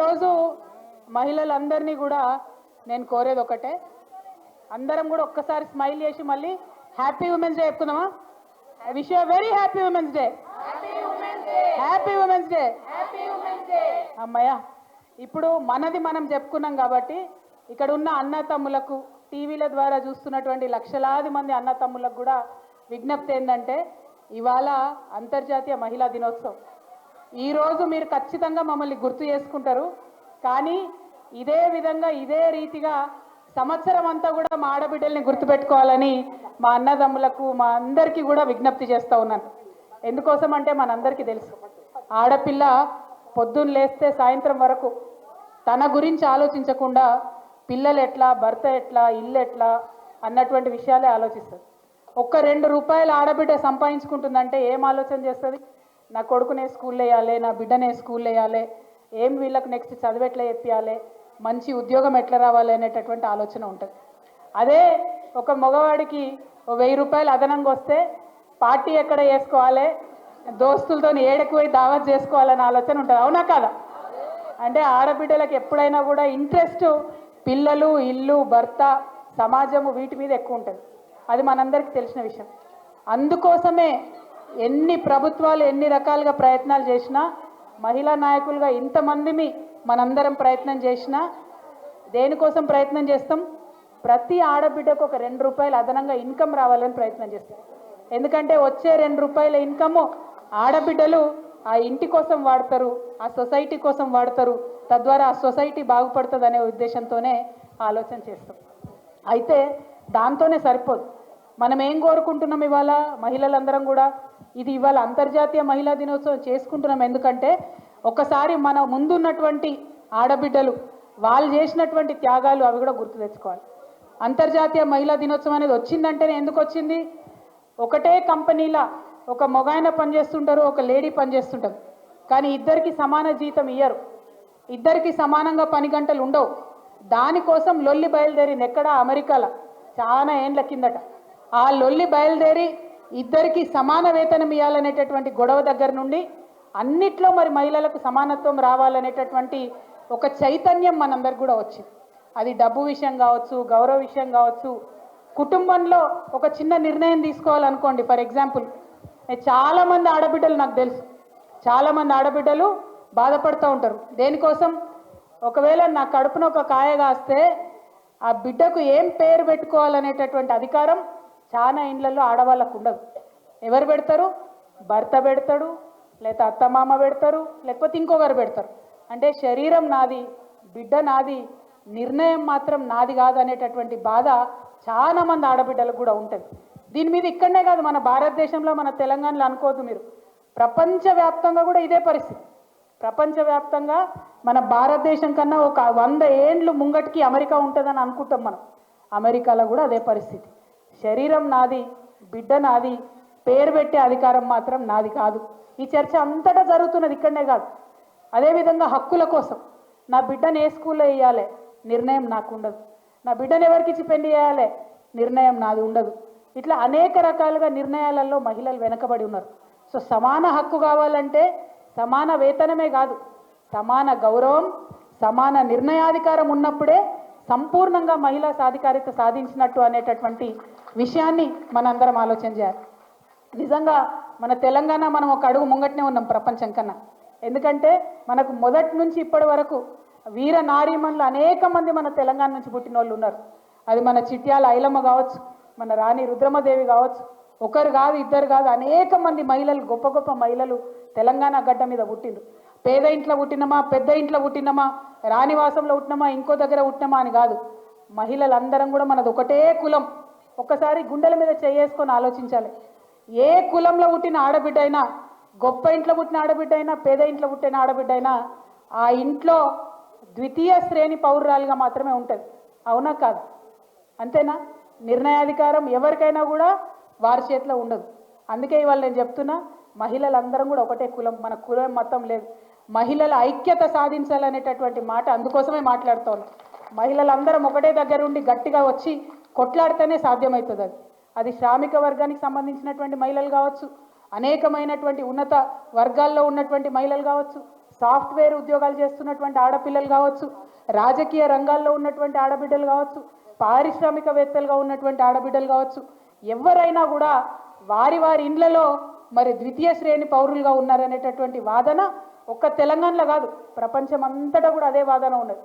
ఈరోజు మహిళలందరినీ కూడా నేను కోరేది ఒకటే, అందరం కూడా ఒక్కసారి స్మైల్ చేసి మళ్ళీ హ్యాపీ ఉమెన్స్ డే చెప్పుకుందామా? Wish you very happy women's day. Happy women's day. అమ్మయ్య, ఇప్పుడు మనది మనం చెప్పుకున్నాం కాబట్టి ఇక్కడ ఉన్న అన్న తమ్ములకు, టీవీల ద్వారా చూస్తున్నటువంటి లక్షలాది మంది అన్న తమ్ములకు కూడా విజ్ఞప్తి ఏంటంటే, ఇవాళ అంతర్జాతీయ మహిళా దినోత్సవం. ఈరోజు మీరు ఖచ్చితంగా మమ్మల్ని గుర్తు చేసుకుంటారు, కానీ ఇదే విధంగా ఇదే రీతిగా సంవత్సరం అంతా కూడా మా ఆడబిడ్డల్ని గుర్తుపెట్టుకోవాలని మా అన్నదమ్ములకు మా అందరికీ కూడా విజ్ఞప్తి చేస్తూ ఉన్నాను. ఎందుకోసం అంటే మనందరికీ తెలుసు, ఆడపిల్ల పొద్దున్న లేస్తే సాయంత్రం వరకు తన గురించి ఆలోచించకుండా పిల్లలు ఎట్లా, భర్త ఎట్లా, ఇల్లు ఎట్లా అన్నటువంటి విషయాలే ఆలోచిస్తుంది. ఒక్క 2 రూపాయలు ఆడబిడ్డ సంపాదించుకుంటుందంటే ఏం ఆలోచన చేస్తుంది? నా కొడుకునే స్కూల్లో వేయాలి, నా బిడ్డనే స్కూల్లో వేయాలి, ఏం వీళ్ళకి నెక్స్ట్ చదువు ఎట్లా చెప్పాలి, మంచి ఉద్యోగం ఎట్లా రావాలి అనేటటువంటి ఆలోచన ఉంటుంది. అదే ఒక మగవాడికి 1000 రూపాయలు అదనంగా వస్తే పార్టీ ఎక్కడ చేసుకోవాలి, దోస్తులతో ఏడకు పోయి దావత్ చేసుకోవాలనే ఆలోచన ఉంటుంది. అవునా కాదా? అంటే ఆడబిడ్డలకు ఎప్పుడైనా కూడా ఇంట్రెస్ట్ పిల్లలు, ఇల్లు, భర్త, సమాజము వీటి మీద ఎక్కువ ఉంటుంది. అది మనందరికీ తెలిసిన విషయం. అందుకోసమే ఎన్ని ప్రభుత్వాలు ఎన్ని రకాలుగా ప్రయత్నాలు చేసినా, మహిళా నాయకులుగా ఇంతమందిని మనందరం ప్రయత్నం చేసినా దేనికోసం ప్రయత్నం చేస్తాం? ప్రతి ఆడబిడ్డకు ఒక 2 రూపాయలు అదనంగా ఇన్కమ్ రావాలని ప్రయత్నం చేస్తాం. ఎందుకంటే వచ్చే 2 రూపాయల ఇన్కమ్ ఆడబిడ్డలు ఆ ఇంటి కోసం వాడతారు, ఆ సొసైటీ కోసం వాడతారు, తద్వారా ఆ సొసైటీ బాగుపడుతుంది అనే ఉద్దేశంతోనే ఆలోచన చేస్తాం. అయితే దాంతోనే సరిపోదు. మనం ఏం కోరుకుంటున్నాం? ఇవాళ మహిళలందరం కూడా ఇది ఇవాళ అంతర్జాతీయ మహిళా దినోత్సవం చేసుకుంటున్నాం. ఎందుకంటే ఒకసారి మన ముందున్నటువంటి ఆడబిడ్డలు వాళ్ళు చేసినటువంటి త్యాగాలు అవి కూడా గుర్తు తెచ్చుకోవాలి. అంతర్జాతీయ మహిళా దినోత్సవం అనేది వచ్చిందంటేనే ఎందుకు వచ్చింది? ఒకటే కంపెనీలా ఒక మగాయన పనిచేస్తుంటారు, ఒక లేడీ పనిచేస్తుంటారు, కానీ ఇద్దరికి సమాన జీతం ఇయ్యరు, ఇద్దరికి సమానంగా పని గంటలు ఉండవు. దానికోసం లొల్లి బయలుదేరింది ఎక్కడ? అమెరికాలో చాలా ఏండ్ల కిందట. ఆ లొల్లి బయలుదేరి ఇద్దరికి సమాన వేతనం ఇవ్వాలనేటటువంటి గొడవ దగ్గర నుండి అన్నిట్లో మరి మహిళలకు సమానత్వం రావాలనేటటువంటి ఒక చైతన్యం మనందరికి కూడా వచ్చింది. అది డబ్బు విషయం కావచ్చు, గౌరవ విషయం కావచ్చు, కుటుంబంలో ఒక చిన్న నిర్ణయం తీసుకోవాలనుకోండి. ఫర్ ఎగ్జాంపుల్, చాలామంది ఆడబిడ్డలు నాకు తెలుసు, చాలామంది ఆడబిడ్డలు బాధపడుతూ ఉంటారు. దేనికోసం? ఒకవేళ నా కడుపున ఒక కాయ కాస్తే ఆ బిడ్డకు ఏం పేరు పెట్టుకోవాలనేటటువంటి అధికారం చాలా ఇండ్లలో ఆడవాళ్ళకు ఉండదు. ఎవరు పెడతారు? భర్త పెడతాడు, లేకపోతే అత్తమామ పెడతారు, లేకపోతే ఇంకొకరు పెడతారు. అంటే శరీరం నాది, బిడ్డ నాది, నిర్ణయం మాత్రం నాది కాదు అనేటటువంటి బాధ చాలా మంది ఆడబిడ్డలకు కూడా ఉంటుంది. దీని మీద ఇక్కడనే కాదు, మన భారతదేశంలో, మన తెలంగాణలో అనుకోవద్దు మీరు, ప్రపంచవ్యాప్తంగా కూడా ఇదే పరిస్థితి. ప్రపంచవ్యాప్తంగా మన భారతదేశం కన్నా ఒక 100 ఏండ్లు ముంగటికి అమెరికా ఉంటుందని అనుకుంటాం మనం. అమెరికాలో కూడా అదే పరిస్థితి. శరీరం నాది, బిడ్డ నాది, పేరు పెట్టే అధికారం మాత్రం నాది కాదు. ఈ చర్చ అంతటా జరుగుతున్నది, ఇక్కడనే కాదు. అదేవిధంగా హక్కుల కోసం నా బిడ్డను ఏ స్కూల్లో వేయాలి, నిర్ణయం నాకు ఉండదు. నా బిడ్డను ఎవరికి ఇచ్చి పెళ్లి చేయాలి, నిర్ణయం నాది ఉండదు. ఇట్లా అనేక రకాలుగా నిర్ణయాలలో మహిళలు వెనకబడి ఉన్నారు. సో సమాన హక్కు కావాలంటే సమాన వేతనమే కాదు, సమాన గౌరవం, సమాన నిర్ణయాధికారం ఉన్నప్పుడే సంపూర్ణంగా మహిళా సాధికారిత సాధించినట్టు అనేటటువంటి విషయాన్ని మనందరం ఆలోచన చేయాలి. నిజంగా మన తెలంగాణ మనం ఒక అడుగు ముంగట్నే ఉన్నాం ప్రపంచం కన్నా. ఎందుకంటే మనకు మొదటి నుంచి ఇప్పటి వరకు వీర నారీమణులు అనేక మంది మన తెలంగాణ నుంచి పుట్టిన వాళ్ళు ఉన్నారు. అది మన చిట్యాల ఐలమ్మ కావచ్చు, మన రాణి రుద్రమదేవి కావచ్చు, ఒకరు కాదు, ఇద్దరు కాదు, అనేక మంది మహిళలు, గొప్ప గొప్ప మహిళలు తెలంగాణ గడ్డ మీద పుట్టిండ్రు. పేద ఇంట్లో పుట్టినమా, పెద్ద ఇంట్లో పుట్టినమా, రాణివాసంలో పుట్టినమా, ఇంకో దగ్గర పుట్టినమా అని కాదు. మహిళలందరం కూడా మనది ఒకటే కులం. ఒక్కసారి గుండెల మీద చేసుకొని ఆలోచించాలి. ఏ కులంలో పుట్టిన ఆడబిడ్డ అయినా, గొప్ప ఇంట్లో పుట్టిన ఆడబిడ్డ అయినా, పేద ఇంట్లో పుట్టిన ఆడబిడ్డ అయినా ఆ ఇంట్లో ద్వితీయ శ్రేణి పౌరురాలుగా మాత్రమే ఉంటుంది. అవునా కాదు? అంతేనా? నిర్ణయాధికారం ఎవరికైనా కూడా వారి చేతిలో ఉండదు. అందుకే ఇవాళ నేను చెప్తున్నా, మహిళలందరం కూడా ఒకటే కులం, మన కులం మొత్తం లేదు. మహిళల ఐక్యత సాధించాలనేటటువంటి మాట అందుకోసమే మాట్లాడుతోంది. మహిళలందరం ఒకటే దగ్గర ఉండి గట్టిగా వచ్చి కొట్లాడితేనే సాధ్యమవుతుంది. అది శ్రామిక వర్గానికి సంబంధించినటువంటి మహిళలు కావచ్చు, అనేకమైనటువంటి ఉన్నత వర్గాల్లో ఉన్నటువంటి మహిళలు కావచ్చు, సాఫ్ట్వేర్ ఉద్యోగాలు చేస్తున్నటువంటి ఆడపిల్లలు కావచ్చు, రాజకీయ రంగాల్లో ఉన్నటువంటి ఆడబిడ్డలు కావచ్చు, పారిశ్రామికవేత్తలుగా ఉన్నటువంటి ఆడబిడ్డలు కావచ్చు, ఎవరైనా కూడా వారి వారి ఇండ్లలో మరి ద్వితీయ శ్రేణి పౌరులుగా ఉన్నారనేటటువంటి వాదన ఒక్క తెలంగాణలో కాదు, ప్రపంచం అంతటా కూడా అదే వాదన ఉన్నది.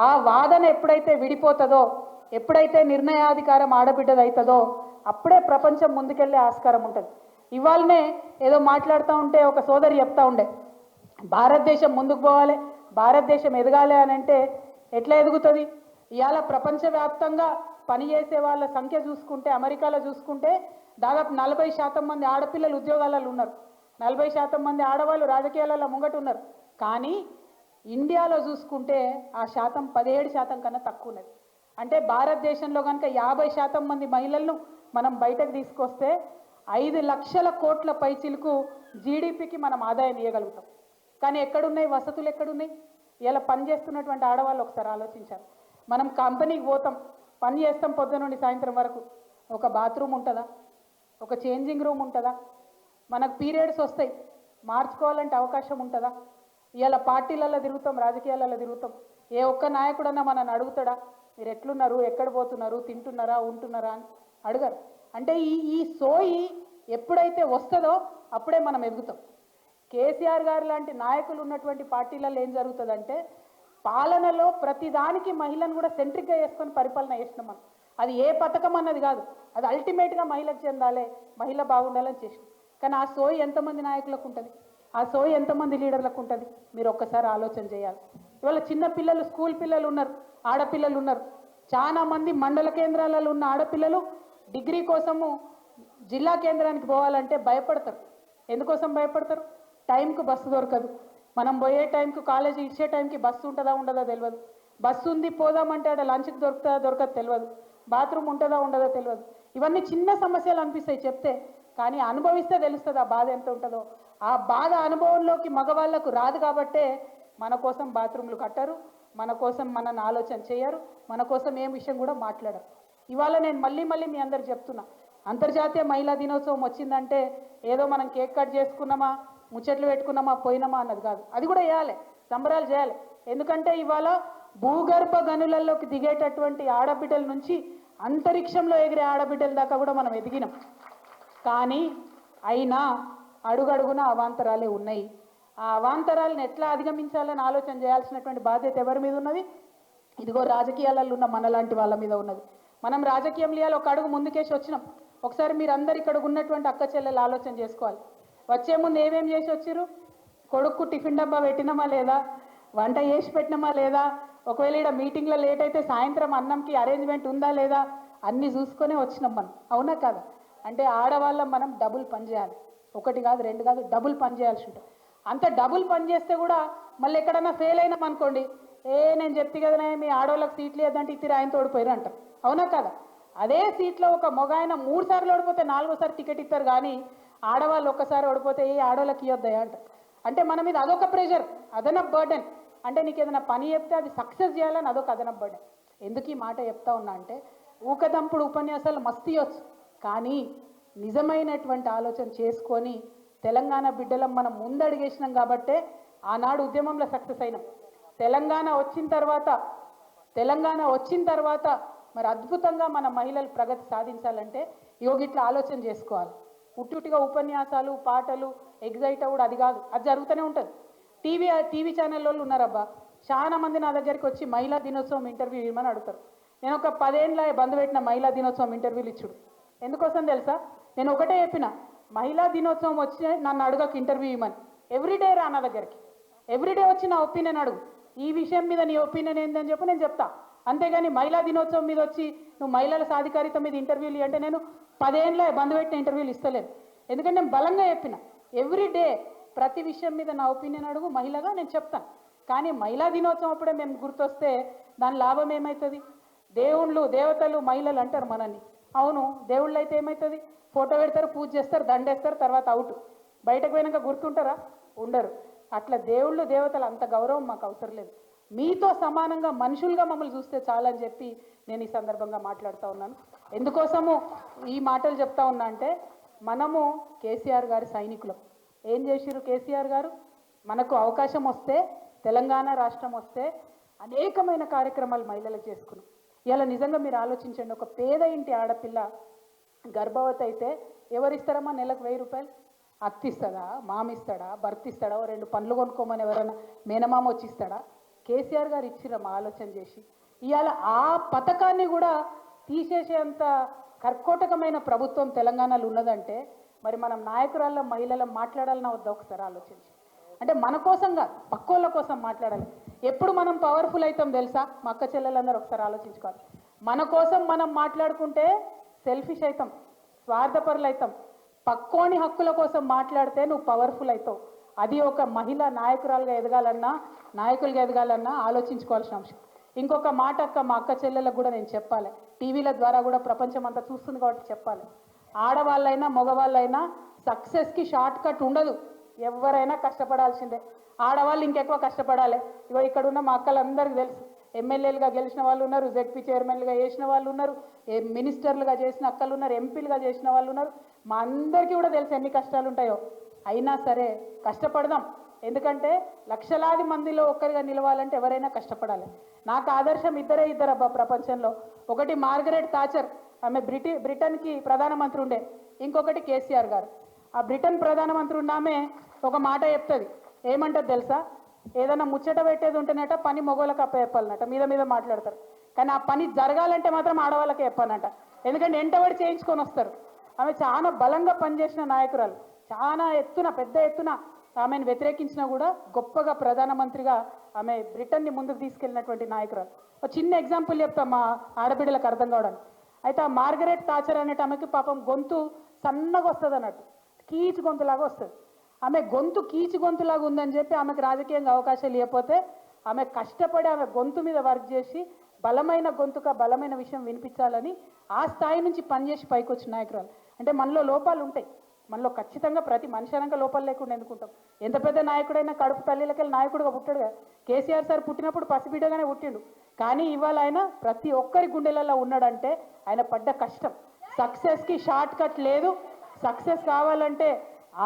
ఆ వాదన ఎప్పుడైతే విడిపోతుందో, ఎప్పుడైతే నిర్ణయాధికారం ఆడబిడ్డది అవుతుందో అప్పుడే ప్రపంచం ముందుకెళ్ళే ఆస్కారం ఉంటుంది. ఇవాళనే ఏదో మాట్లాడుతూ ఉంటే ఒక సోదరి చెప్తా ఉండే, భారతదేశం ముందుకు పోవాలి, భారతదేశం ఎదగాలి అని అంటే ఎట్లా ఎదుగుతుంది? ఇవాళ ప్రపంచవ్యాప్తంగా పనిచేసే వాళ్ళ సంఖ్య చూసుకుంటే, అమెరికాలో చూసుకుంటే దాదాపు 40% మంది ఆడపిల్లలు ఉద్యోగాలలో ఉన్నారు, 40% మంది ఆడవాళ్ళు రాజకీయాలలో ముంగట ఉన్నారు. కానీ ఇండియాలో చూసుకుంటే ఆ శాతం 17% కన్నా తక్కువ ఉన్నది. అంటే భారతదేశంలో కనుక 50% మంది మహిళలను మనం బయటకు తీసుకొస్తే 5 లక్షల కోట్ల పైచిలకు జీడిపికి మనం ఆదాయం ఇవ్వగలుగుతాం. కానీ ఎక్కడున్నాయి వసతులు? ఎక్కడున్నాయి? ఇలా పని చేస్తున్నటువంటి ఆడవాళ్ళు ఒకసారి ఆలోచించాలి. మనం కంపెనీకి పోతాం, పని చేస్తాం పొద్దున నుండి సాయంత్రం వరకు, ఒక బాత్రూమ్ ఉంటుందా? ఒక చేంజింగ్ రూమ్ ఉంటుందా? మనకు పీరియడ్స్ వస్తాయి, మార్చుకోవాలంటే అవకాశం ఉంటుందా? ఇలా పార్టీలలో తిరుగుతాం, రాజకీయాలలో తిరుగుతాం, ఏ ఒక్క నాయకుడన్నా మనల్ని అడుగుతాడా మీరు ఎట్లున్నారు, ఎక్కడ పోతున్నారు, తింటున్నారా, ఉంటున్నారా అని? అడగరు. అంటే ఈ సోయి ఎప్పుడైతే వస్తుందో అప్పుడే మనం ఎదుగుతాం. కేసీఆర్ గారు లాంటి నాయకులు ఉన్నటువంటి పార్టీలలో ఏం జరుగుతుందంటే పాలనలో ప్రతిదానికి మహిళను కూడా సెంట్రిక్గా చేసుకొని పరిపాలన చేసినాం మనం. అది ఏ పథకం అన్నది కాదు, అది అల్టిమేట్గా మహిళకు చెందాలి, మహిళ బాగుండాలని చేసినాం. కానీ ఆ సోయి ఎంతమంది నాయకులకు ఉంటుంది? ఆ సోయి ఎంతమంది లీడర్లకు ఉంటుంది? మీరు ఒక్కసారి ఆలోచన చేయాలి. ఇవాళ చిన్న పిల్లలు, స్కూల్ పిల్లలు ఉన్నారు, ఆడపిల్లలు ఉన్నారు. చాలా మంది మండల కేంద్రాలలో ఉన్న ఆడపిల్లలు డిగ్రీ కోసము జిల్లా కేంద్రానికి పోవాలంటే భయపడతారు. ఎందుకోసం భయపడతారు? టైంకు బస్సు దొరకదు, మనం పోయే టైంకు కాలేజీ ఇచ్చే టైంకి బస్సు ఉంటుందా ఉండదో తెలియదు, బస్సు ఉంది పోదామంటే అక్కడ లంచ్కి దొరుకుతుందా దొరకదు తెలియదు, బాత్రూమ్ ఉంటుందా ఉండదో తెలియదు. ఇవన్నీ చిన్న సమస్యలు అనిపిస్తాయి చెప్తే, కానీ అనుభవిస్తే తెలుస్తుంది ఆ బాధ ఎంత ఉంటుందో. ఆ బాధ అనుభవంలోకి మగవాళ్లకు రాదు కాబట్టే మన కోసం బాత్రూమ్లు కట్టరు, మన కోసం మనల్ని ఆలోచన చేయరు, మన కోసం ఏం విషయం కూడా మాట్లాడరు. ఇవాళ నేను మళ్ళీ మీ అందరికి చెప్తున్నా, అంతర్జాతీయ మహిళా దినోత్సవం వచ్చిందంటే ఏదో మనం కేక్ కట్ చేసుకున్నామా, ముచ్చట్లు పెట్టుకున్నామా, పోయినామా అన్నది కాదు. అది కూడా చేయాలి, సంబరాలు చేయాలి. ఎందుకంటే ఇవాళ భూగర్భ గనులలోకి దిగేటటువంటి ఆడబిడ్డల నుంచి అంతరిక్షంలో ఎగిరే ఆడబిడ్డల దాకా కూడా మనం ఎదిగినాం. కానీ అయినా అడుగడుగున అవాంతరాలే ఉన్నాయి. ఆ అవాంతరాలను ఎట్లా అధిగమించాలని ఆలోచన చేయాల్సినటువంటి బాధ్యత ఎవరి మీద ఉన్నది? ఇదిగో రాజకీయాలలో ఉన్న మనలాంటి వాళ్ళ మీద ఉన్నది. మనం రాజకీయంలో ఒక అడుగు ముందుకేసి వచ్చినాం. ఒకసారి మీరు అందరు ఇక్కడ ఉన్నటువంటి అక్క చెల్లెలు ఆలోచన చేసుకోవాలి. వచ్చే ముందు ఏమేం చేసి వచ్చిర్రు? కొడుకు టిఫిన్ డబ్బా పెట్టినామా లేదా, వంట చేసి పెట్టినామా లేదా, ఒకవేళ ఇక్కడ మీటింగ్లో లేట్ అయితే సాయంత్రం అన్నంకి అరేంజ్మెంట్ ఉందా లేదా, అన్నీ చూసుకొనే వచ్చినాం మనం. అవునా కదా? అంటే ఆడవాళ్ళం మనం డబుల్ పని చేయాలి, ఒకటి కాదు రెండు కాదు, డబుల్ పని చేయాల్సి ఉంటుంది. అంత డబుల్ పని చేస్తే కూడా మళ్ళీ ఎక్కడన్నా ఫెయిల్ అయినాం అనుకోండి, నేను చెప్తే కదనే మీ ఆడవాళ్ళకి సీట్లు లేదంటే ఇద్దరు ఆయన తోడిపోయారు అంటారు. అవునా కదా? అదే సీట్లో ఒక మగ ఆయన 3 సార్లు ఓడిపోతే 4వ సారి టికెట్ ఇస్తారు, కానీ ఆడవాళ్ళు ఒక్కసారి ఓడిపోతే ఏ ఆడవాళ్ళకి ఇవ్వద్దా అంటారు. అంటే మన మీద అదొక ప్రెషర్, అదనపు బర్డెన్. అంటే నీకు ఏదైనా పని చెప్తే అది సక్సెస్ చేయాలని అదొక అదనపు బర్డెన్. ఎందుకు ఈ మాట చెప్తా ఉన్నా అంటే ఊకదంపుడు ఉపన్యాసాలు మస్తు ఇవ్వచ్చు, కానీ నిజమైనటువంటి ఆలోచన చేసుకొని తెలంగాణ బిడ్డలం మనం ముందడిగేసినాం కాబట్టే ఆనాడు ఉద్యమంలో సక్సెస్ అయినాం. తెలంగాణ వచ్చిన తర్వాత మరి అద్భుతంగా మన మహిళలు ప్రగతి సాధించాలంటే ఇట్లా ఆలోచన చేసుకోవాలి. ఉట్టుగా ఉపన్యాసాలు, పాటలు, ఎగ్జైట్ అవ్వడం అది కాదు, అది జరుగుతూనే ఉంటుంది. టీవీ ఛానల్ వాళ్ళు ఉన్నారబ్బా, చాలా మంది నా దగ్గరికి వచ్చి మహిళా దినోత్సవం ఇంటర్వ్యూ ఇవ్వమని అడుగుతారు. నేను ఒక 10 ఏళ్ళ బంద్ పెట్టిన మహిళా దినోత్సవం ఇంటర్వ్యూలు ఇచ్చుడు. ఎందుకోసం తెలుసా? నేను ఒకటే చెప్పిన, మహిళా దినోత్సవం వచ్చి నన్ను అడగక ఇంటర్వ్యూ ఇవ్వమని. ఎవ్రీడే రా నా దగ్గరికి, ఎవ్రీడే వచ్చి నా ఒపీనియన్ అడుగు, ఈ విషయం మీద నీ ఒపీనియన్ ఏందని చెప్పి నేను చెప్తా. అంతేగాని మహిళా దినోత్సవం మీద వచ్చి నువ్వు మహిళల సాధికారిత మీద ఇంటర్వ్యూలు అంటే నేను 10 ఏళ్ళ బంద్ పెట్టిన ఇంటర్వ్యూలు ఇస్తలేను. ఎందుకంటే నేను బలంగా చెప్పిన, ఎవ్రీడే ప్రతి విషయం మీద నా ఒపీనియన్ అడుగు, మహిళగా నేను చెప్తాను. కానీ మహిళా దినోత్సవం అప్పుడే మేము గుర్తొస్తే దాని లాభం ఏమవుతుంది? దేవుళ్ళు, దేవతలు, మహిళలు అంటారు మనల్ని. అవును, దేవుళ్ళు అయితే ఏమవుతుంది? ఫోటో పెడతారు, పూజ చేస్తారు, దండేస్తారు, తర్వాత అవుట్. బయటకు పోయినాక గుర్తుంటారా? ఉండరు. అట్లా దేవుళ్ళు, దేవతలు అంత గౌరవం మాకు అవసరం లేదు. మీతో సమానంగా మనుషులుగా మమ్మల్ని చూస్తే చాలని చెప్పి నేను ఈ సందర్భంగా మాట్లాడుతూ ఉన్నాను. ఎందుకోసము ఈ మాటలు చెప్తా ఉన్నా అంటే మనము కేసీఆర్ గారి సైనికులం. ఏం చేసిరు కేసీఆర్ గారు? మనకు అవకాశం వస్తే తెలంగాణ రాష్ట్రం వస్తే అనేకమైన కార్యక్రమాలు మహిళలకు చేసుకున్నాం. ఇలా నిజంగా మీరు ఆలోచించండి, ఒక పేద ఇంటి ఆడపిల్ల గర్భవతి అయితే ఎవరిస్తారమ్మా నెలకు 1000 రూపాయలు? అత్తిస్తాడా, మామిస్తాడా, భర్త ఇస్తాడా, 2 పండ్లు కొనుక్కోమని ఎవరైనా మేనమామ వచ్చి ఇస్తాడా? కేసీఆర్ గారు ఇచ్చిరమ్మా ఆలోచన చేసి. ఇవాళ ఆ పథకాన్ని కూడా తీసేసేంత కర్కోటకమైన ప్రభుత్వం తెలంగాణలో ఉన్నదంటే మరి మనం నాయకురాళ్ళ మహిళల మాట్లాడాలన్నా వద్దా ఒకసారి ఆలోచించి. అంటే మన కోసం కాదు, పక్కోళ్ళ కోసం మాట్లాడాలి. ఎప్పుడు మనం పవర్ఫుల్ అవుతాం తెలుసా? మా అక్క చెల్లెలందరూ ఒకసారి ఆలోచించుకోవాలి. మన కోసం మనం మాట్లాడుకుంటే సెల్ఫిష్ అవుతాం, స్వార్థపరులు అవుతాం. పక్కోని హక్కుల కోసం మాట్లాడితే నువ్వు పవర్ఫుల్ అవుతావు. అది ఒక మహిళ నాయకురాలుగా ఎదగాలన్నా, నాయకులుగా ఎదగాలన్నా ఆలోచించుకోవాల్సిన అంశం. ఇంకొక మాట అక్క, మా అక్క చెల్లెలకు కూడా నేను చెప్పాలి, టీవీల ద్వారా కూడా ప్రపంచం అంతా చూస్తుంది కాబట్టి చెప్పాలి. ఆడవాళ్ళైనా మగవాళ్ళైనా సక్సెస్కి షార్ట్ కట్ ఉండదు. ఎవరైనా కష్టపడాల్సిందే. ఆడవాళ్ళు ఇంకెక్కువ కష్టపడాలి. ఇగో ఇక్కడ ఉన్న మా అక్కలందరికీ తెలుసు, ఎమ్మెల్యేలుగా గెలిచిన వాళ్ళు ఉన్నారు, జెడ్పీ చైర్మన్లుగా చేసిన వాళ్ళు ఉన్నారు, మినిస్టర్లుగా చేసిన అక్కలు ఉన్నారు, ఎంపీలుగా చేసిన వాళ్ళు ఉన్నారు. మా అందరికీ కూడా తెలుసు ఎన్ని కష్టాలు ఉంటాయో. అయినా సరే కష్టపడదాం. ఎందుకంటే లక్షలాది మందిలో ఒక్కరిగా నిలవాలంటే ఎవరైనా కష్టపడాలి. నాకు ఆదర్శం ఇద్దరు అబ్బా ప్రపంచంలో. ఒకటి మార్గరెట్ థాచర్, ఆమె బ్రిటన్కి ప్రధానమంత్రి ఉండే. ఇంకొకటి కేసీఆర్ గారు. ఆ బ్రిటన్ ప్రధానమంత్రి ఉన్నామే ఒక మాట చెప్తుంది. ఏమంటది తెలుసా? ఏదైనా ముచ్చట పెట్టేది ఉంటేనట పని మొగోళ్ళకి చెప్పాలన్నట, మీద మాట్లాడతారు. కానీ ఆ పని జరగాలంటే మాత్రం ఆడవాళ్ళకే చెప్పాలన్నట. ఎందుకంటే ఎంటబడి చేయించుకొని వస్తారు. ఆమె చాలా బలంగా పనిచేసిన నాయకురాలు. చాలా ఎత్తున, పెద్ద ఎత్తున ఆమెను వ్యతిరేకించినా కూడా గొప్పగా ప్రధానమంత్రిగా ఆమె బ్రిటన్ని ముందుకు తీసుకెళ్ళినటువంటి నాయకురాలు. ఒక చిన్న ఎగ్జాంపుల్ చెప్తా మా ఆడబిడ్డలకు అర్థం కావడానికి. అయితే ఆ మార్గరెట్ థాచర్ అనేట ఆమెకి పాపం గొంతు సన్నగా వస్తుంది అన్నట్టు, కీచు గొంతులాగా వస్తుంది. ఆమె గొంతు కీచు గొంతులాగా ఉందని చెప్పి ఆమెకు రాజకీయంగా అవకాశాలు ఇవ్వకపోతే ఆమె కష్టపడి ఆమె గొంతు మీద వర్క్ చేసి బలమైన గొంతుక, బలమైన విషయం వినిపించాలని ఆ స్థాయి నుంచి పనిచేసి పైకి వచ్చిన నాయకురాలు. అంటే మనలో లోపాలు ఉంటాయి, మనలో ఖచ్చితంగా ప్రతి మనిషి అనక లోపాలు లేకుండా ఎందుకుంటాం. ఎంత పెద్ద నాయకుడైనా కడుపు తల్లిలకెళ్ళి నాయకుడుగా పుట్టాడుగా. కేసీఆర్ సార్ పుట్టినప్పుడు పసిబిడ్డగానే పుట్టిండు, కానీ ఇవాళ ఆయన ప్రతి ఒక్కరి గుండెలలో ఉన్నాడంటే ఆయన పడ్డ కష్టం. సక్సెస్కి షార్ట్ కట్ లేదు. సక్సెస్ కావాలంటే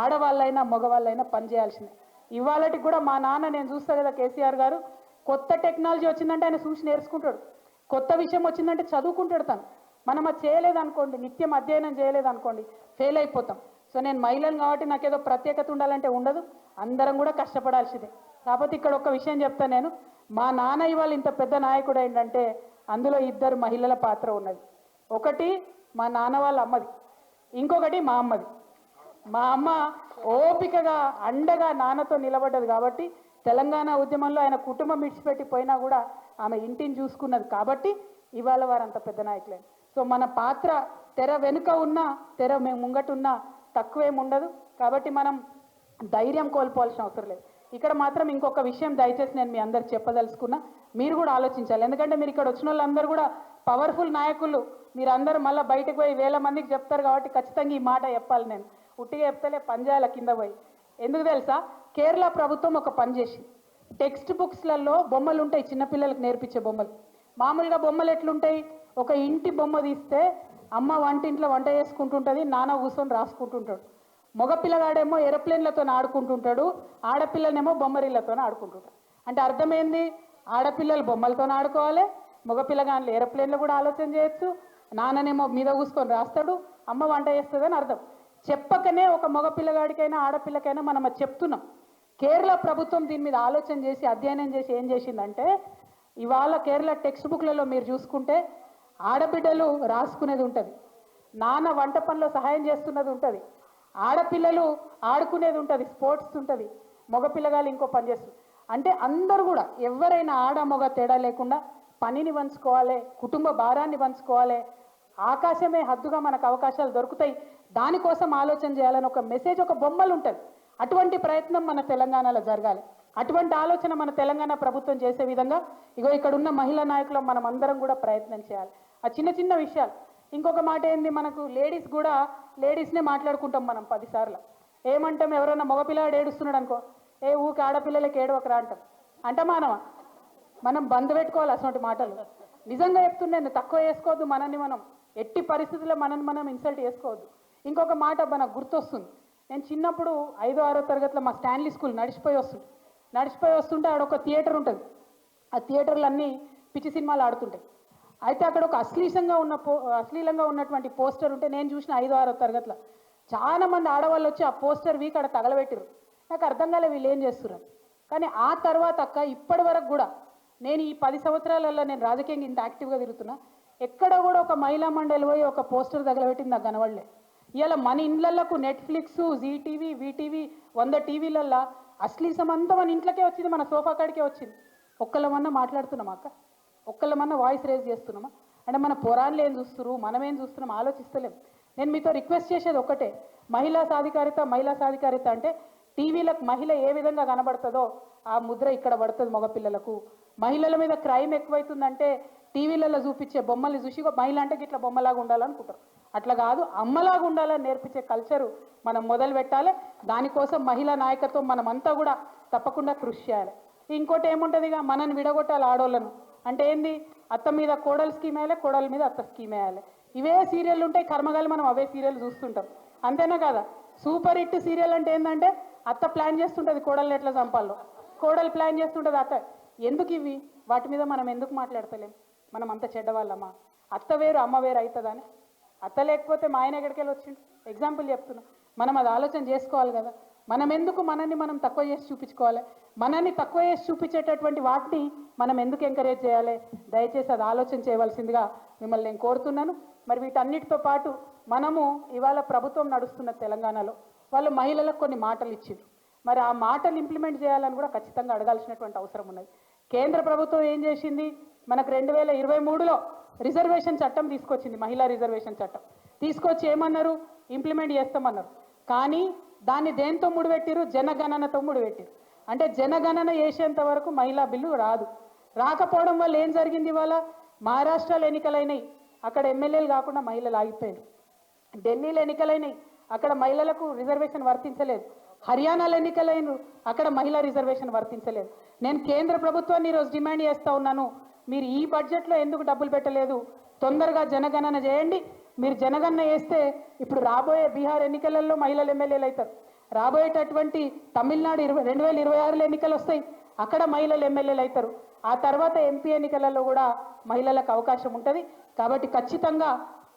ఆడవాళ్ళైనా మగవాళ్ళైనా పనిచేయాల్సిందే. ఇవాళకి కూడా మా నాన్న, నేను చూస్తా కదా కేసీఆర్ గారు, కొత్త టెక్నాలజీ వచ్చిందంటే ఆయన చూసి నేర్చుకుంటాడు. కొత్త విషయం వచ్చిందంటే చదువుకుంటాడు తను. మనం అది చేయలేదనుకోండి, నిత్యం అధ్యయనం చేయలేదనుకోండి, ఫెయిల్ అయిపోతాం. సో నేను మహిళను కాబట్టి నాకేదో ప్రత్యేకత ఉండాలంటే ఉండదు. అందరం కూడా కష్టపడాల్సిందే. కాకపోతే ఇక్కడ ఒక విషయం చెప్తాను నేను. మా నాన్న ఇవాళ ఇంత పెద్ద నాయకుడు ఏంటంటే అందులో 2 మహిళల పాత్ర ఉన్నది. ఒకటి మా నాన్న వాళ్ళ అమ్మది, ఇంకొకటి మా అమ్మది. మా అమ్మ ఓపికగా అండగా నాన్నతో నిలబడ్డది కాబట్టి తెలంగాణ ఉద్యమంలో ఆయన కుటుంబం విడిచిపెట్టి పోయినా కూడా ఆమె ఇంటిని చూసుకున్నది కాబట్టి ఇవాళ వారు అంత పెద్ద నాయకులే. సో మన పాత్ర తెర వెనుక ఉన్నా, తెర ముంగటున్నా తక్కువేం ఉండదు. కాబట్టి మనం ధైర్యం కోల్పోవాల్సిన అవసరం లేదు. ఇక్కడ మాత్రం ఇంకొక విషయం దయచేసి నేను మీ అందరికి చెప్పదలుచుకున్నా, మీరు కూడా ఆలోచించాలి. ఎందుకంటే మీరు ఇక్కడ వచ్చిన వాళ్ళందరూ కూడా పవర్ఫుల్ నాయకులు. మీరందరూ మళ్ళీ బయటకు పోయి 1000 మందికి చెప్తారు కాబట్టి ఖచ్చితంగా ఈ మాట చెప్పాలి. నేను ఉట్టిగా చెప్తలే, పంజాల కింద పోయి. ఎందుకు తెలుసా? కేరళ ప్రభుత్వం ఒక పని చేసి, టెక్స్ట్ బుక్స్లలో బొమ్మలు ఉంటాయి, చిన్నపిల్లలకు నేర్పించే బొమ్మలు. మామూలుగా బొమ్మలు ఎట్లుంటాయి? ఒక ఇంటి బొమ్మ తీస్తే అమ్మ వంటింట్లో వంట చేసుకుంటుంటుంది, నాన్న కూర్చొని రాసుకుంటుంటాడు. మగపిల్లగాడేమో ఏరోప్లేన్లతో ఆడుకుంటుంటాడు, ఆడపిల్లనేమో బొమ్మరిళ్లతో ఆడుకుంటుంటాడు. అంటే అర్థమైంది, ఆడపిల్లలు బొమ్మలతో ఆడుకోవాలి, మగపిల్లగాళ్ళు ఏరోప్లేన్లో కూడా ఆలోచన చేయొచ్చు, నాన్ననేమో మీద కూసుకొని రాస్తాడు, అమ్మ వంట చేస్తుందని అర్థం. చెప్పకనే ఒక మగపిల్లగాడికైనా ఆడపిల్లకైనా మనం అది చెప్తున్నాం. కేరళ ప్రభుత్వం దీని మీద ఆలోచన చేసి అధ్యయనం చేసి ఏం చేసిందంటే, ఇవాళ కేరళ టెక్స్ట్ బుక్లలో మీరు చూసుకుంటే ఆడబిడ్డలు రాసుకునేది ఉంటుంది, నాన్న వంట పనిలో సహాయం చేస్తున్నది ఉంటుంది, ఆడపిల్లలు ఆడుకునేది ఉంటుంది, స్పోర్ట్స్ ఉంటుంది, మగపిల్లగాళ్ళు ఇంకో పని చేస్తుంది. అంటే అందరూ కూడా ఎవరైనా ఆడ మగ తేడా లేకుండా పనిని పంచుకోవాలి, కుటుంబ భారాన్ని పంచుకోవాలి, ఆకాశమే హద్దుగా మనకు అవకాశాలు దొరుకుతాయి, దానికోసం ఆలోచన చేయాలని ఒక మెసేజ్, ఒక బొమ్మలు ఉంటుంది. అటువంటి ప్రయత్నం మన తెలంగాణలో జరగాలి. అటువంటి ఆలోచన మన తెలంగాణ ప్రభుత్వం చేసే విధంగా ఇగో ఇక్కడ ఉన్న మహిళా నాయకులు మనం అందరం కూడా ప్రయత్నం చేయాలి. ఆ చిన్న చిన్న విషయాలు. ఇంకొక మాట ఏంది, మనకు లేడీస్ కూడా లేడీస్నే మాట్లాడుకుంటాం మనం 10 సార్లు. ఏమంటాం? ఎవరైనా మగపిల్లాడు ఏడుస్తున్నాడు అనుకో, ఏ ఊకి ఆడపిల్లలకి ఏడవకరా అంటాం. అంటమానమా? మనం బంద్ పెట్టుకోవాలి అటువంటి మాటలు. నిజంగా చెప్తున్నాను, తక్కువ చేసుకోవద్దు మనల్ని మనం. ఎట్టి పరిస్థితుల్లో మనల్ని మనం ఇన్సల్ట్ చేసుకోవద్దు. ఇంకొక మాట మనకు గుర్తొస్తుంది, నేను చిన్నప్పుడు 5వ 6వ తరగతిలో మా స్టాన్లీ స్కూల్ నడిచిపోయి వస్తుంటే ఆడ ఒక థియేటర్ ఉంటుంది. ఆ థియేటర్లు అన్నీ పిచ్చి సినిమాలు ఆడుతుంటాయి. అయితే అక్కడ ఒక అశ్లీలంగా ఉన్నటువంటి పోస్టర్ ఉంటే నేను చూసిన 5వ 6వ తరగతిలో చాలా మంది ఆడవాళ్ళు వచ్చి ఆ పోస్టర్ వీక్ అక్కడ తగలబెట్టిరు. నాకు అర్థం కాలే వీళ్ళు ఏం చేస్తున్నారు. కానీ ఆ తర్వాత అక్క ఇప్పటి వరకు కూడా నేను ఈ 10 సంవత్సరాలలో నేను రాజకీయంగా ఇంత యాక్టివ్గా తిరుగుతున్నా, ఎక్కడ కూడా ఒక మహిళా మండలి పోయి ఒక పోస్టర్ తగలబెట్టింది నాకు కనవడలే. ఇవాళ మన ఇండ్లకు నెట్ఫ్లిక్స్, జీటీవీ, వీటీవీ 100 టీవీలల్లో అశ్లీసం అంతా మన ఇంట్లోకే వచ్చింది, మన సోఫా కాడికే వచ్చింది. ఒక్కళ్ళమన్నా మాట్లాడుతున్నామా అక్క? ఒక్కళ్ళమన్నా వాయిస్ రేజ్ చేస్తున్నామా? అంటే మన పురాణాలు ఏం చూస్తున్నారు, మనం ఏం చూస్తున్నాం ఆలోచిస్తలేం. నేను మీతో రిక్వెస్ట్ చేసేది ఒకటే, మహిళా సాధికారిత అంటే టీవీలకు మహిళ ఏ విధంగా కనబడుతుందో ఆ ముద్ర ఇక్కడ పడుతుంది మగపిల్లలకు. మహిళల మీద క్రైమ్ ఎక్కువైతుందంటే టీవీలలో చూపించే బొమ్మల్ని చూసి మహిళ అంటే ఇట్లా బొమ్మలాగా ఉండాలనుకుంటారు. అట్లా కాదు, అమ్మలాగా ఉండాలని నేర్పించే కల్చరు మనం మొదలు పెట్టాలి. దానికోసం మహిళా నాయకత్వం మనమంతా కూడా తప్పకుండా కృషి చేయాలి. ఇంకోటి ఏముంటుంది, ఇక మనని విడగొట్టాలి ఆడోళ్ళను. అంటే ఏంది, అత్త మీద కోడలు స్కీమ్ వేయాలి, కోడల మీద అత్త స్కీమ్ వేయాలి. ఇవే సీరియల్ ఉంటాయి, కర్మగాలి మనం అవే సీరియల్ చూస్తుంటాం. అంతేనా కదా? సూపర్ హిట్ సీరియల్ అంటే ఏంటంటే అత్త ప్లాన్ చేస్తుంటుంది కోడల్ని ఎట్లా చంపాలో, కోడలు ప్లాన్ చేస్తుంటుంది అత్త. ఎందుకు ఇవి? వాటి మీద మనం ఎందుకు మాట్లాడతలేం? మనం అంత చెడ్డవాళ్ళమ్మా? అత్త వేరు అమ్మ వేరు అవుతుందని? అత్త లేకపోతే మా ఆయన ఎక్కడికి వెళ్ళి వచ్చిండు? ఎగ్జాంపుల్ చెప్తున్నా. మనం అది ఆలోచన చేసుకోవాలి కదా. మనం ఎందుకు మనల్ని మనం తక్కువ చేసి చూపించుకోవాలి? మనల్ని తక్కువ చేసి చూపించేటటువంటి వాటిని మనం ఎందుకు ఎంకరేజ్ చేయాలి? దయచేసి అది ఆలోచన చేయవలసిందిగా మిమ్మల్ని నేను కోరుతున్నాను. మరి వీటన్నిటితో పాటు మనము ఇవాళ ప్రభుత్వం నడుస్తున్న తెలంగాణలో వాళ్ళు మహిళలకు కొన్ని మాటలు ఇచ్చిండ్రు. మరి ఆ మాటలు ఇంప్లిమెంట్ చేయాలని కూడా ఖచ్చితంగా అడగాల్సినటువంటి అవసరం ఉన్నది. కేంద్ర ప్రభుత్వం ఏం చేసింది? మనకు 2023లో రిజర్వేషన్ చట్టం తీసుకొచ్చింది, మహిళా రిజర్వేషన్ చట్టం తీసుకొచ్చి ఏమన్నారు? ఇంప్లిమెంట్ చేస్తామన్నారు. కానీ దాన్ని దేంతో ముడిపెట్టిరు? జనగణనతో ముడిపెట్టిరు. అంటే జనగణన చేసేంత వరకు మహిళా బిల్లు రాదు. రాకపోవడం వల్ల ఏం జరిగింది? ఇవాళ మహారాష్ట్రలో ఎన్నికలైనాయి, అక్కడ ఎమ్మెల్యేలు కాకుండా మహిళలు ఆగిపోయారు. ఢిల్లీలో ఎన్నికలైనాయి, అక్కడ మహిళలకు రిజర్వేషన్ వర్తించలేదు. హర్యానాలో ఎన్నికలైన, అక్కడ మహిళా రిజర్వేషన్ వర్తించలేదు. నేను కేంద్ర ప్రభుత్వాన్ని ఈరోజు డిమాండ్ చేస్తూ ఉన్నాను, మీరు ఈ బడ్జెట్లో ఎందుకు డబ్బులు పెట్టలేదు? తొందరగా జనగణన చేయండి. మీరు జనగణన చేస్తే ఇప్పుడు రాబోయే బీహార్ ఎన్నికలలో మహిళలు ఎమ్మెల్యేలు అవుతారు. రాబోయేటటువంటి తమిళనాడు 2026లో ఎన్నికలు వస్తాయి, అక్కడ మహిళలు ఎమ్మెల్యేలు అవుతారు. ఆ తర్వాత ఎంపీ ఎన్నికలలో కూడా మహిళలకు అవకాశం ఉంటుంది. కాబట్టి ఖచ్చితంగా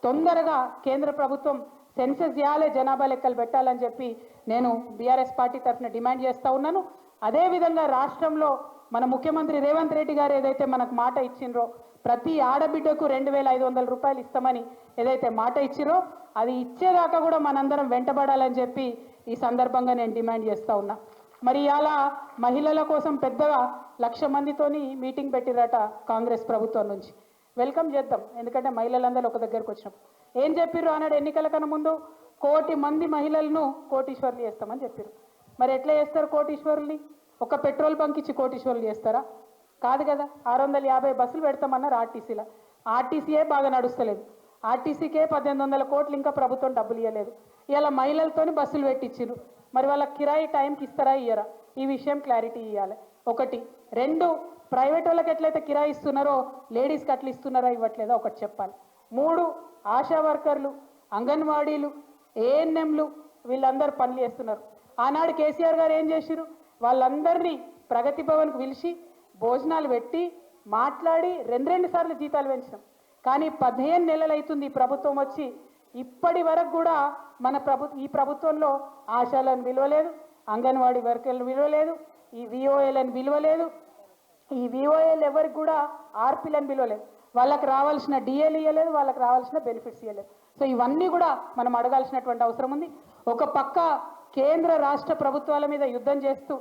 తొందరగా కేంద్ర ప్రభుత్వం సెన్సెస్ చేయాలి, జనాభా లెక్కలు పెట్టాలని చెప్పి నేను బీఆర్ఎస్ పార్టీ తరఫున డిమాండ్ చేస్తూ ఉన్నాను. అదేవిధంగా రాష్ట్రంలో మన ముఖ్యమంత్రి రేవంత్ రెడ్డి గారు ఏదైతే మనకు మాట ఇచ్చిండ్రో, ప్రతి ఆడబిడ్డకు 2500 రూపాయలు ఇస్తామని ఏదైతే మాట ఇచ్చిరో, అది ఇచ్చేదాకా కూడా మనందరం వెంటబడాలని చెప్పి ఈ సందర్భంగా నేను డిమాండ్ చేస్తూ ఉన్నా. మరి ఇవాళ మహిళల కోసం పెద్దగా 1,00,000 మందితోని మీటింగ్ పెట్టిరట కాంగ్రెస్ ప్రభుత్వం నుంచి. వెల్కమ్ చేద్దాం, ఎందుకంటే మహిళలందరూ ఒక దగ్గరకు వచ్చినప్పుడు. ఏం చెప్పిర్రు అన్నాడు ఎన్నికల కన్నా ముందు? 1,00,00,000 మంది మహిళలను కోటీశ్వర్లు చేస్తామని చెప్పారు. మరి ఎట్లా చేస్తారు కోటీశ్వరుల్ని? ఒక పెట్రోల్ బంక్ ఇచ్చి కోటీశ్వర్లు చేస్తారా? కాదు కదా. 650 బస్సులు పెడతామన్నారు ఆర్టీసీలో. ఆర్టీసీయే బాగా నడుస్తలేదు. ఆర్టీసీకే 1,800 కోట్లు ఇంకా ప్రభుత్వం డబ్బులు ఇవ్వలేదు. ఇలా మహిళలతోని బస్సులు పెట్టించారు. మరి వాళ్ళ కిరాయి టైంకి ఇస్తారా ఇయ్యరా? ఈ విషయం క్లారిటీ ఇవ్వాలి. 1. 2, ప్రైవేట్ వాళ్ళకి ఎట్లయితే కిరాయి ఇస్తున్నారో లేడీస్కి అట్లా ఇస్తున్నారా ఇవ్వట్లేదా? ఒకటి చెప్పాలి. 3, ఆశా వర్కర్లు, అంగన్వాడీలు, ఏఎన్ఎంలు వీళ్ళందరూ పనులు చేస్తున్నారు. ఆనాడు కేసీఆర్ గారు ఏం చేసిరు? వాళ్ళందరినీ ప్రగతి భవన్కి పిలిచి భోజనాలు పెట్టి మాట్లాడి 2 సార్లు జీతాలు పెంచినాం. కానీ 15 నెలలు అవుతుంది ఈ ప్రభుత్వం వచ్చి, ఇప్పటి వరకు కూడా మన ఈ ప్రభుత్వంలో ఆశాలను విలువలేదు, అంగన్వాడీ వర్కర్లను విలువలేదు, ఈ విఓఏలను విలువలేదు. ఈ విఓఏలు ఎవరికి కూడా ఆర్పీలను విలువలేదు. వాళ్ళకి రావాల్సిన డిఏలు ఇవ్వలేదు, వాళ్ళకి రావాల్సిన బెనిఫిట్స్ ఇవ్వలేదు. సో ఇవన్నీ కూడా మనం అడగాల్సినటువంటి అవసరం ఉంది. ఒక పక్క కేంద్ర రాష్ట్ర ప్రభుత్వాల మీద యుద్ధం చేస్తూ,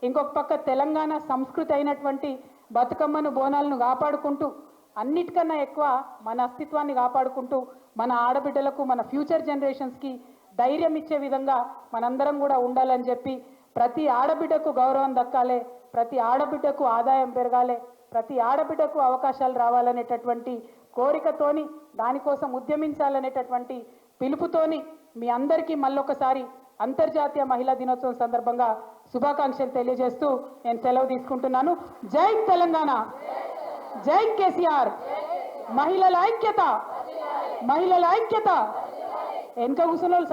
ఇంకొక పక్క తెలంగాణ సంస్కృతి అయినటువంటి బతుకమ్మను, బోనాలను కాపాడుకుంటూ, అన్నిటికన్నా ఎక్కువ మన అస్తిత్వాన్ని కాపాడుకుంటూ, మన ఆడబిడ్డలకు, మన ఫ్యూచర్ జనరేషన్స్కి ధైర్యం ఇచ్చే విధంగా మనందరం కూడా ఉండాలని చెప్పి, ప్రతి ఆడబిడ్డకు గౌరవం దక్కాలి, ప్రతి ఆడబిడ్డకు ఆదాయం పెరగాలి, ప్రతి ఆడబిడ్డకు అవకాశాలు రావాలనేటటువంటి కోరికతోని, దానికోసం ఉద్యమించాలనేటటువంటి పిలుపుతోని మీ అందరికీ మళ్ళొకసారి అంతర్జాతీయ మహిళా దినోత్సవం సందర్భంగా శుభాకాంక్షలు తెలియజేస్తూ నేను సెలవు తీసుకుంటున్నాను. జై తెలంగాణ, జై కేసీఆర్, మహిళల ఐక్యత, మహిళల ఐక్యత. వెనక కూర్చున్న వాళ్ళు